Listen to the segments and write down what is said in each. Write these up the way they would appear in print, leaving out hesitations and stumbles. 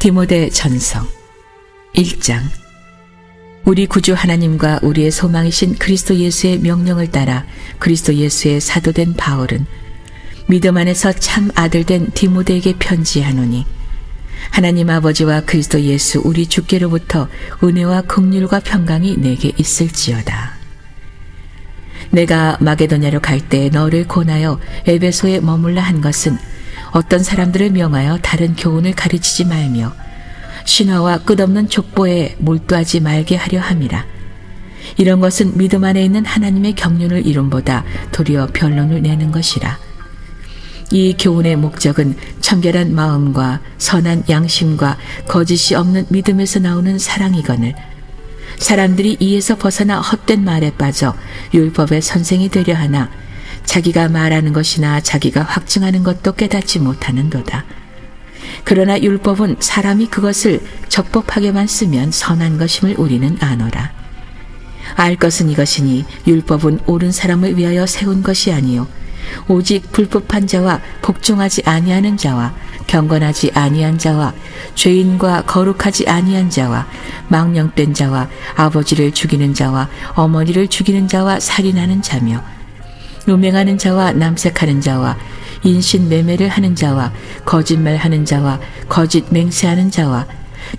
디모데 전서 1장. 우리 구주 하나님과 우리의 소망이신 그리스도 예수의 명령을 따라 그리스도 예수의 사도된 바울은 믿음 안에서 참 아들된 디모데에게 편지하노니, 하나님 아버지와 그리스도 예수 우리 주께로부터 은혜와 긍휼과 평강이 내게 있을지어다. 내가 마게도냐로 갈 때 너를 권하여 에베소에 머물라 한 것은 어떤 사람들을 명하여 다른 교훈을 가르치지 말며 신화와 끝없는 족보에 몰두하지 말게 하려 함이라. 이런 것은 믿음 안에 있는 하나님의 경륜을 이룸보다 도리어 변론을 내는 것이라. 이 교훈의 목적은 청결한 마음과 선한 양심과 거짓이 없는 믿음에서 나오는 사랑이거늘, 사람들이 이에서 벗어나 헛된 말에 빠져 율법의 선생이 되려 하나 자기가 말하는 것이나 자기가 확증하는 것도 깨닫지 못하는도다. 그러나 율법은 사람이 그것을 적법하게만 쓰면 선한 것임을 우리는 아노라. 알 것은 이것이니 율법은 옳은 사람을 위하여 세운 것이 아니요 오직 불법한 자와 복종하지 아니하는 자와 경건하지 아니한 자와 죄인과 거룩하지 아니한 자와 망령된 자와 아버지를 죽이는 자와 어머니를 죽이는 자와 살인하는 자며 음행하는 자와 남색하는 자와 인신매매를 하는 자와 거짓말하는 자와 거짓 맹세하는 자와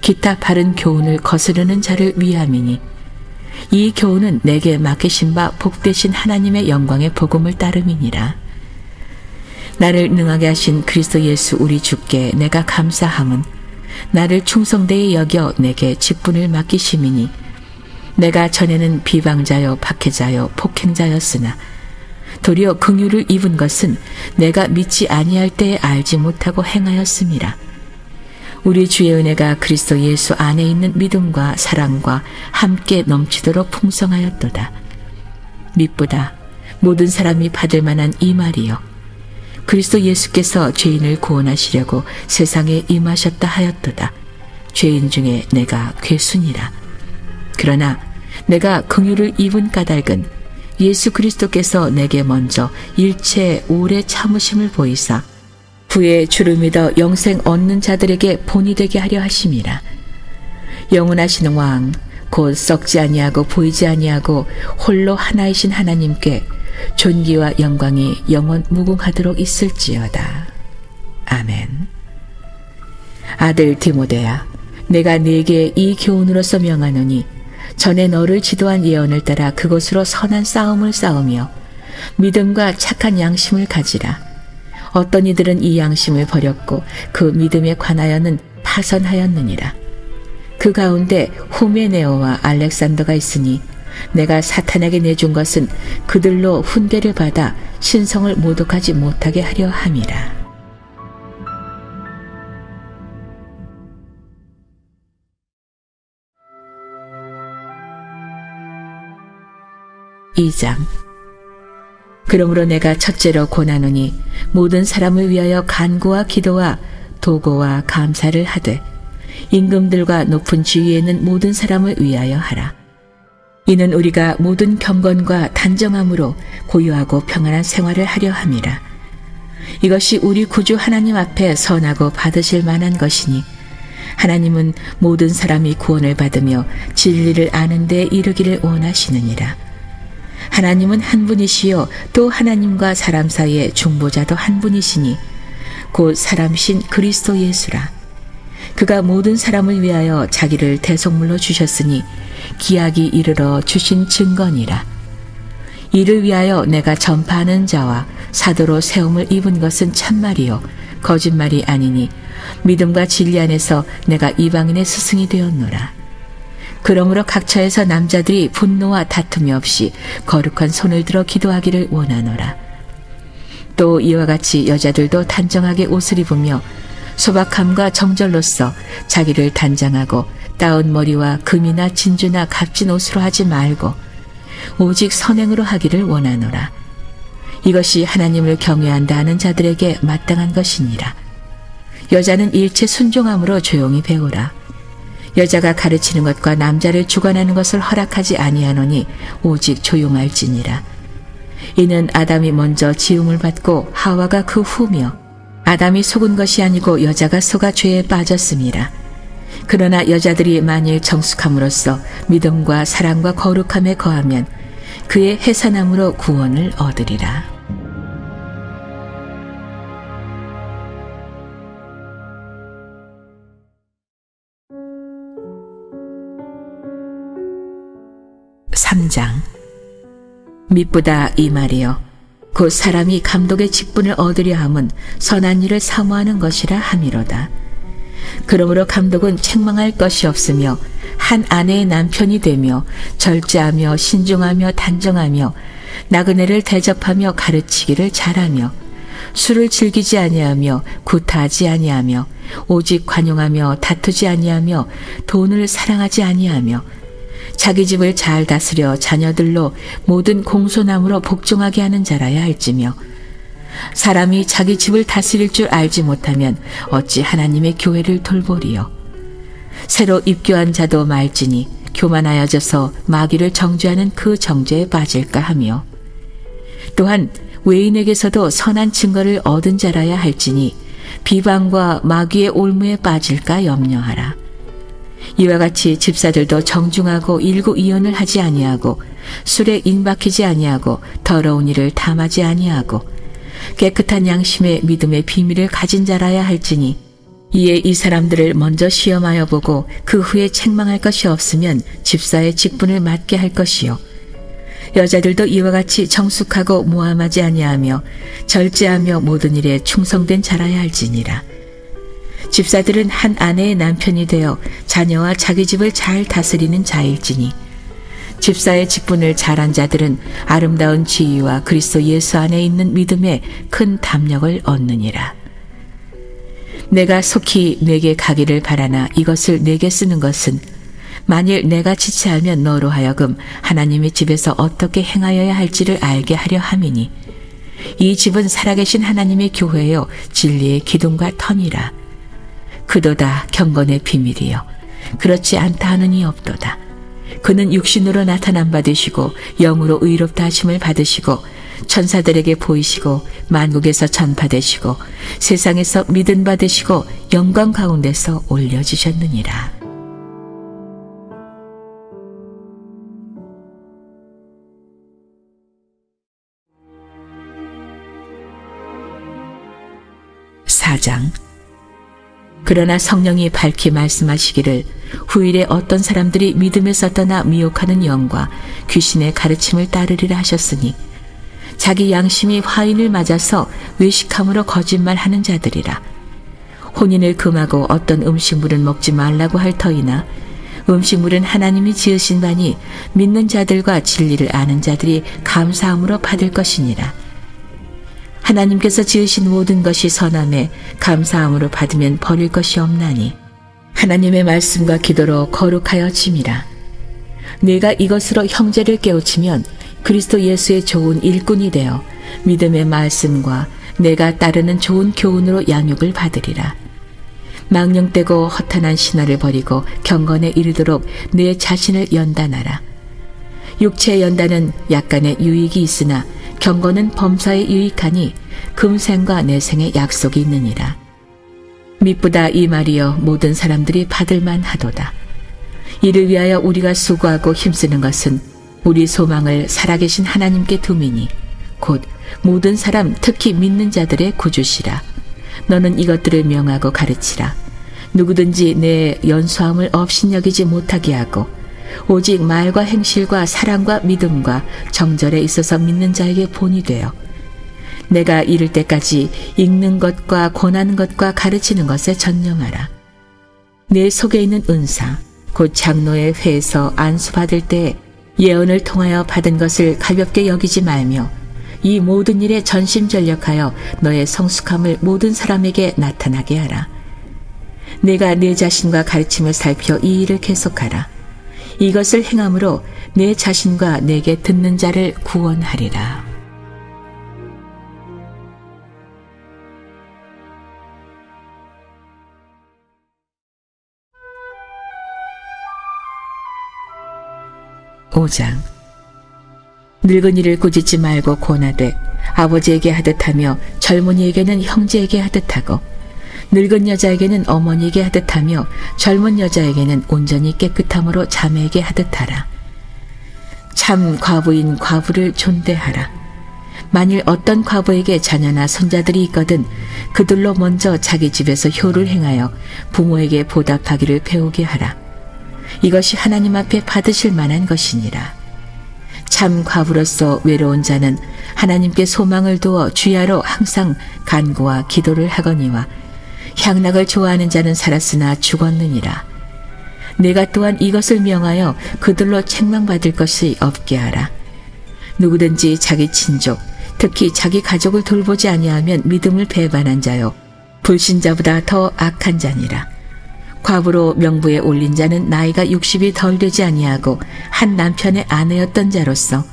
기타 바른 교훈을 거스르는 자를 위함이니, 이 교훈은 내게 맡기신 바 복되신 하나님의 영광의 복음을 따름이니라. 나를 능하게 하신 그리스도 예수 우리 주께 내가 감사함은 나를 충성되이 여겨 내게 직분을 맡기심이니, 내가 전에는 비방자요 박해자요 폭행자였으나 도리어 긍휼을 입은 것은 내가 믿지 아니할 때에 알지 못하고 행하였음이라. 우리 주의 은혜가 그리스도 예수 안에 있는 믿음과 사랑과 함께 넘치도록 풍성하였도다. 밉보다 모든 사람이 받을 만한 이 말이요, 그리스도 예수께서 죄인을 구원하시려고 세상에 임하셨다 하였도다. 죄인 중에 내가 괴순이라. 그러나 내가 긍휼을 입은 까닭은 예수 그리스도께서 내게 먼저 일체 오래 참으심을 보이사 후에 주를 믿어 영생 얻는 자들에게 본이 되게 하려 하심이라. 영원하신 왕 곧 썩지 아니하고 보이지 아니하고 홀로 하나이신 하나님께 존귀와 영광이 영원 무궁하도록 있을지어다. 아멘. 아들 디모데야, 내가 네게 이 교훈으로서 명하노니, 전에 너를 지도한 예언을 따라 그것으로 선한 싸움을 싸우며 믿음과 착한 양심을 가지라. 어떤 이들은 이 양심을 버렸고 그 믿음에 관하여는 파선하였느니라. 그 가운데 후메네오와 알렉산더가 있으니 내가 사탄에게 내준 것은 그들로 훈계를 받아 신성을 모독하지 못하게 하려 함이라. 이 장. 그러므로 내가 첫째로 권하노니 모든 사람을 위하여 간구와 기도와 도고와 감사를 하되 임금들과 높은 지위에 있는 모든 사람을 위하여 하라. 이는 우리가 모든 경건과 단정함으로 고요하고 평안한 생활을 하려 함이라. 이것이 우리 구주 하나님 앞에 선하고 받으실 만한 것이니, 하나님은 모든 사람이 구원을 받으며 진리를 아는 데 이르기를 원하시느니라. 하나님은 한 분이시요 또 하나님과 사람 사이의 중보자도 한 분이시니 곧 사람이신 그리스도 예수라. 그가 모든 사람을 위하여 자기를 대속물로 주셨으니 기약이 이르러 주신 증거니라. 이를 위하여 내가 전파하는 자와 사도로 세움을 입은 것은 참말이요 거짓말이 아니니, 믿음과 진리 안에서 내가 이방인의 스승이 되었노라. 그러므로 각처에서 남자들이 분노와 다툼이 없이 거룩한 손을 들어 기도하기를 원하노라. 또 이와 같이 여자들도 단정하게 옷을 입으며 소박함과 정절로서 자기를 단장하고 따온 머리와 금이나 진주나 값진 옷으로 하지 말고 오직 선행으로 하기를 원하노라. 이것이 하나님을 경외한다 하는 자들에게 마땅한 것이니라. 여자는 일체 순종함으로 조용히 배우라. 여자가 가르치는 것과 남자를 주관하는 것을 허락하지 아니하노니 오직 조용할지니라. 이는 아담이 먼저 지음을 받고 하와가 그 후며 아담이 속은 것이 아니고 여자가 속아 죄에 빠졌음이라. 그러나 여자들이 만일 정숙함으로써 믿음과 사랑과 거룩함에 거하면 그의 해산함으로 구원을 얻으리라. (3장) mit보다 이 말이여 곧 사람이 감독의 직분을 얻으려 함은 선한 일을 사모하는 것이라 함이로다. 그러므로 감독은 책망할 것이 없으며 한 아내의 남편이 되며 절제하며 신중하며 단정하며 나그네를 대접하며 가르치기를 잘하며 술을 즐기지 아니하며 구타하지 아니하며 오직 관용하며 다투지 아니하며 돈을 사랑하지 아니하며 자기 집을 잘 다스려 자녀들로 모든 공소남으로 복종하게 하는 자라야 할지며 사람이 자기 집을 다스릴 줄 알지 못하면 어찌 하나님의 교회를 돌보리요. 새로 입교한 자도 말지니 교만하여져서 마귀를 정죄하는 그 정죄에 빠질까 하며 또한 외인에게서도 선한 증거를 얻은 자라야 할지니 비방과 마귀의 올무에 빠질까 염려하라. 이와 같이 집사들도 정중하고 일구이연을 하지 아니하고 술에 인박히지 아니하고 더러운 일을 탐하지 아니하고 깨끗한 양심의 믿음의 비밀을 가진 자라야 할지니 이에 이 사람들을 먼저 시험하여 보고 그 후에 책망할 것이 없으면 집사의 직분을 맡게 할 것이요 여자들도 이와 같이 정숙하고 모함하지 아니하며 절제하며 모든 일에 충성된 자라야 할지니라. 집사들은 한 아내의 남편이 되어 자녀와 자기 집을 잘 다스리는 자일지니 집사의 직분을 잘한 자들은 아름다운 지위와 그리스도 예수 안에 있는 믿음에 큰 담력을 얻느니라. 내가 속히 내게 가기를 바라나 이것을 내게 쓰는 것은 만일 내가 지체하면 너로 하여금 하나님의 집에서 어떻게 행하여야 할지를 알게 하려 함이니 이 집은 살아계신 하나님의 교회요 진리의 기둥과 터니라. 그도다 경건의 비밀이요 그렇지 않다 하는 이 없도다. 그는 육신으로 나타남 받으시고 영으로 의롭다 하심을 받으시고 천사들에게 보이시고 만국에서 전파되시고 세상에서 믿음 받으시고 영광 가운데서 올려지셨느니라. (4장) 그러나 성령이 밝히 말씀하시기를 후일에 어떤 사람들이 믿음에서 떠나 미혹하는 영과 귀신의 가르침을 따르리라 하셨으니 자기 양심이 화인을 맞아서 외식함으로 거짓말하는 자들이라. 혼인을 금하고 어떤 음식물은 먹지 말라고 할 터이나 음식물은 하나님이 지으신 바니 믿는 자들과 진리를 아는 자들이 감사함으로 받을 것이니라. 하나님께서 지으신 모든 것이 선함에 감사함으로 받으면 버릴 것이 없나니 하나님의 말씀과 기도로 거룩하여 짐이라. 네가 이것으로 형제를 깨우치면 그리스도 예수의 좋은 일꾼이 되어 믿음의 말씀과 내가 따르는 좋은 교훈으로 양육을 받으리라. 망령되고 허탄한 신화를 버리고 경건에 이르도록 내 자신을 연단하라. 육체의 연단은 약간의 유익이 있으나 경건은 범사에 유익하니 금생과 내생의 약속이 있느니라. mit보다 이 말이여 모든 사람들이 받을만 하도다. 이를 위하여 우리가 수고하고 힘쓰는 것은 우리 소망을 살아계신 하나님께 둠이니 곧 모든 사람 특히 믿는 자들의 구주시라. 너는 이것들을 명하고 가르치라. 누구든지 내 연소함을 업신여기지 못하게 하고 오직 말과 행실과 사랑과 믿음과 정절에 있어서 믿는 자에게 본이 되어 내가 이를 때까지 읽는 것과 권하는 것과 가르치는 것에 전념하라. 내 속에 있는 은사 곧 장로의 회에서 안수받을 때 예언을 통하여 받은 것을 가볍게 여기지 말며 이 모든 일에 전심전력하여 너의 성숙함을 모든 사람에게 나타나게 하라. 내가 내 자신과 가르침을 살펴 이 일을 계속하라. 이것을 행함으로 내 자신과 내게 듣는 자를 구원하리라. (5장) 늙은이를 꾸짖지 말고 권하되 아버지에게 하듯 하며 젊은이에게는 형제에게 하듯 하고 늙은 여자에게는 어머니에게 하듯하며 젊은 여자에게는 온전히 깨끗함으로 자매에게 하듯하라. 참 과부인 과부를 존대하라. 만일 어떤 과부에게 자녀나 손자들이 있거든 그들로 먼저 자기 집에서 효를 행하여 부모에게 보답하기를 배우게 하라. 이것이 하나님 앞에 받으실 만한 것이니라. 참 과부로서 외로운 자는 하나님께 소망을 두어 주야로 항상 간구와 기도를 하거니와 향락을 좋아하는 자는 살았으나 죽었느니라. 내가 또한 이것을 명하여 그들로 책망받을 것이 없게 하라. 누구든지 자기 친족, 특히 자기 가족을 돌보지 아니하면 믿음을 배반한 자요 불신자보다 더 악한 자니라. 과부로 명부에 올린 자는 나이가 60이 덜 되지 아니하고 한 남편의 아내였던 자로서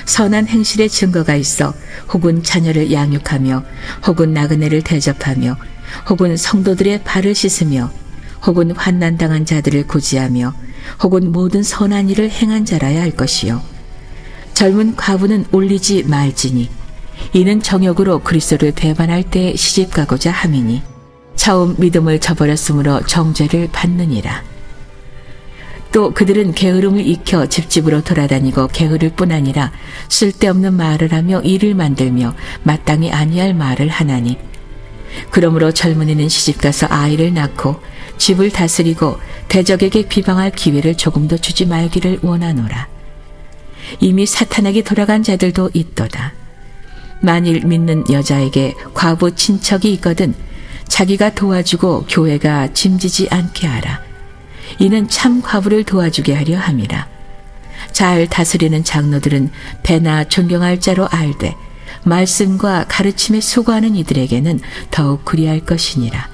선한 행실의 증거가 있어 혹은 자녀를 양육하며 혹은 나그네를 대접하며 혹은 성도들의 발을 씻으며 혹은 환난당한 자들을 구제하며 혹은 모든 선한 일을 행한 자라야 할 것이요 젊은 과부는 올리지 말지니 이는 정욕으로 그리스도를 배반할 때 시집가고자 함이니 처음 믿음을 저버렸으므로 정죄를 받느니라. 또 그들은 게으름을 익혀 집집으로 돌아다니고 게으를 뿐 아니라 쓸데없는 말을 하며 일을 만들며 마땅히 아니할 말을 하나니 그러므로 젊은이는 시집가서 아이를 낳고 집을 다스리고 대적에게 비방할 기회를 조금도 주지 말기를 원하노라. 이미 사탄에게 돌아간 자들도 있도다. 만일 믿는 여자에게 과부 친척이 있거든 자기가 도와주고 교회가 짐지지 않게 하라. 이는 참 과부를 도와주게 하려 함이라. 잘 다스리는 장로들은 배나 존경할 자로 알되 말씀과 가르침에 수고하는 이들에게는 더욱 그리할 것이니라.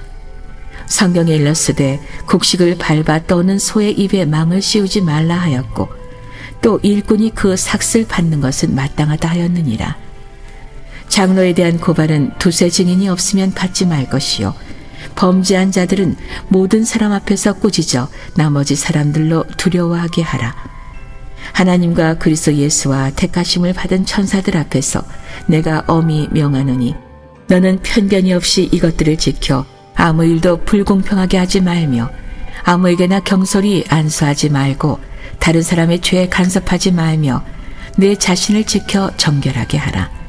성경에 일렀으되 곡식을 밟아 떠는 소의 입에 망을 씌우지 말라 하였고 또 일꾼이 그 삭슬 받는 것은 마땅하다 하였느니라. 장로에 대한 고발은 두세 증인이 없으면 받지 말 것이요 범죄한 자들은 모든 사람 앞에서 꾸짖어 나머지 사람들로 두려워하게 하라. 하나님과 그리스도 예수와 택하심을 받은 천사들 앞에서 내가 엄히 명하노니 너는 편견이 없이 이것들을 지켜 아무 일도 불공평하게 하지 말며 아무에게나 경솔히 안수하지 말고 다른 사람의 죄에 간섭하지 말며 내 자신을 지켜 정결하게 하라.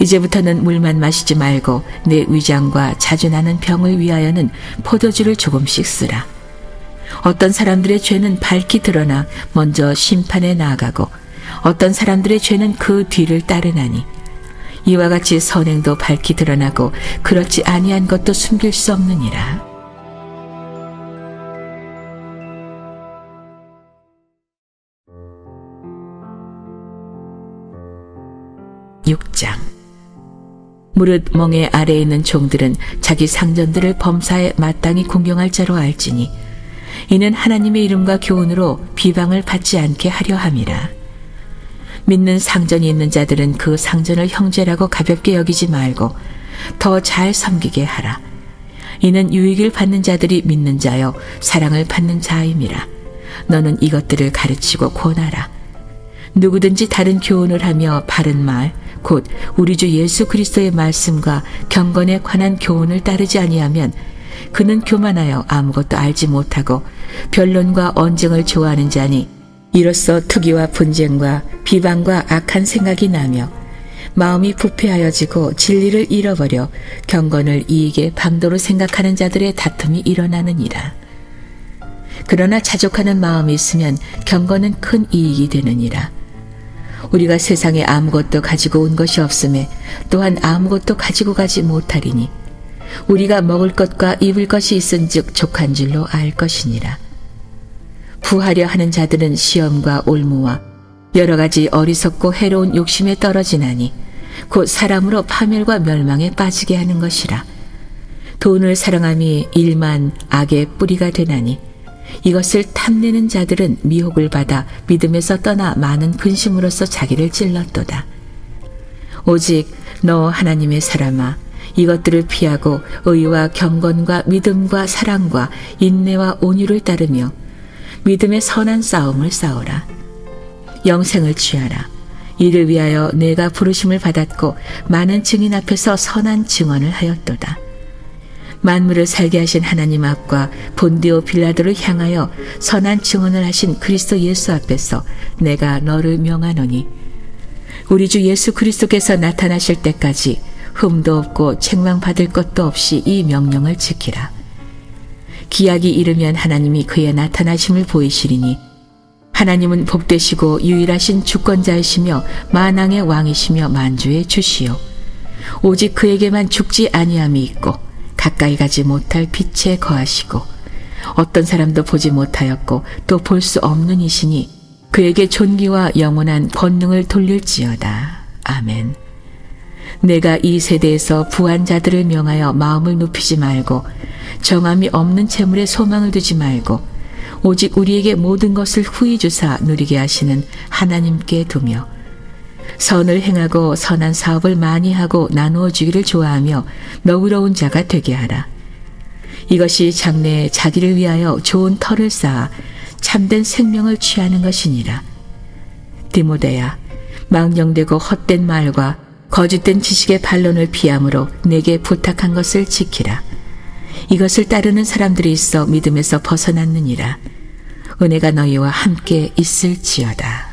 이제부터는 물만 마시지 말고 내 위장과 자주 나는 병을 위하여는 포도주를 조금씩 쓰라. 어떤 사람들의 죄는 밝히 드러나 먼저 심판에 나아가고 어떤 사람들의 죄는 그 뒤를 따르나니 이와 같이 선행도 밝히 드러나고 그렇지 아니한 것도 숨길 수 없느니라. 6장 무릇 멍에 아래에 있는 종들은 자기 상전들을 범사에 마땅히 공경할 자로 알지니 이는 하나님의 이름과 교훈으로 비방을 받지 않게 하려 함이라. 믿는 상전이 있는 자들은 그 상전을 형제라고 가볍게 여기지 말고 더 잘 섬기게 하라. 이는 유익을 받는 자들이 믿는 자여 사랑을 받는 자임이라. 너는 이것들을 가르치고 권하라. 누구든지 다른 교훈을 하며 바른 말 곧 우리 주 예수 그리스도의 말씀과 경건에 관한 교훈을 따르지 아니하면 그는 교만하여 아무것도 알지 못하고 변론과 언쟁을 좋아하는 자니 이로써 투기와 분쟁과 비방과 악한 생각이 나며 마음이 부패하여지고 진리를 잃어버려 경건을 이익의 방도로 생각하는 자들의 다툼이 일어나느니라. 그러나 자족하는 마음이 있으면 경건은 큰 이익이 되느니라. 우리가 세상에 아무것도 가지고 온 것이 없음에 또한 아무것도 가지고 가지 못하리니 우리가 먹을 것과 입을 것이 있은즉 족한 줄로 알 것이니라. 부하려 하는 자들은 시험과 올무와 여러 가지 어리석고 해로운 욕심에 떨어지나니 곧 사람으로 파멸과 멸망에 빠지게 하는 것이라. 돈을 사랑함이 일만 악의 뿌리가 되나니 이것을 탐내는 자들은 미혹을 받아 믿음에서 떠나 많은 근심으로써 자기를 찔렀도다. 오직 너 하나님의 사람아 이것들을 피하고 의와 경건과 믿음과 사랑과 인내와 온유를 따르며 믿음의 선한 싸움을 싸우라. 영생을 취하라. 이를 위하여 내가 부르심을 받았고 많은 증인 앞에서 선한 증언을 하였도다. 만물을 살게 하신 하나님 앞과 본디오 빌라도를 향하여 선한 증언을 하신 그리스도 예수 앞에서 내가 너를 명하노니 우리 주 예수 그리스도께서 나타나실 때까지 흠도 없고 책망받을 것도 없이 이 명령을 지키라. 기약이 이르면 하나님이 그의 나타나심을 보이시리니 하나님은 복되시고 유일하신 주권자이시며 만왕의 왕이시며 만주의 주시요 오직 그에게만 죽지 아니함이 있고 가까이 가지 못할 빛에 거하시고 어떤 사람도 보지 못하였고 또 볼 수 없는 이시니 그에게 존귀와 영원한 권능을 돌릴지어다. 아멘. 내가 이 세대에서 부한 자들을 명하여 마음을 높이지 말고 정함이 없는 재물에 소망을 두지 말고 오직 우리에게 모든 것을 후히 주사 누리게 하시는 하나님께 두며 선을 행하고 선한 사업을 많이 하고 나누어 주기를 좋아하며 너그러운 자가 되게 하라. 이것이 장래에 자기를 위하여 좋은 터를 쌓아 참된 생명을 취하는 것이니라. 디모데야, 망령되고 헛된 말과 거짓된 지식의 반론을 피함으로 내게 부탁한 것을 지키라. 이것을 따르는 사람들이 있어 믿음에서 벗어났느니라. 은혜가 너희와 함께 있을지어다.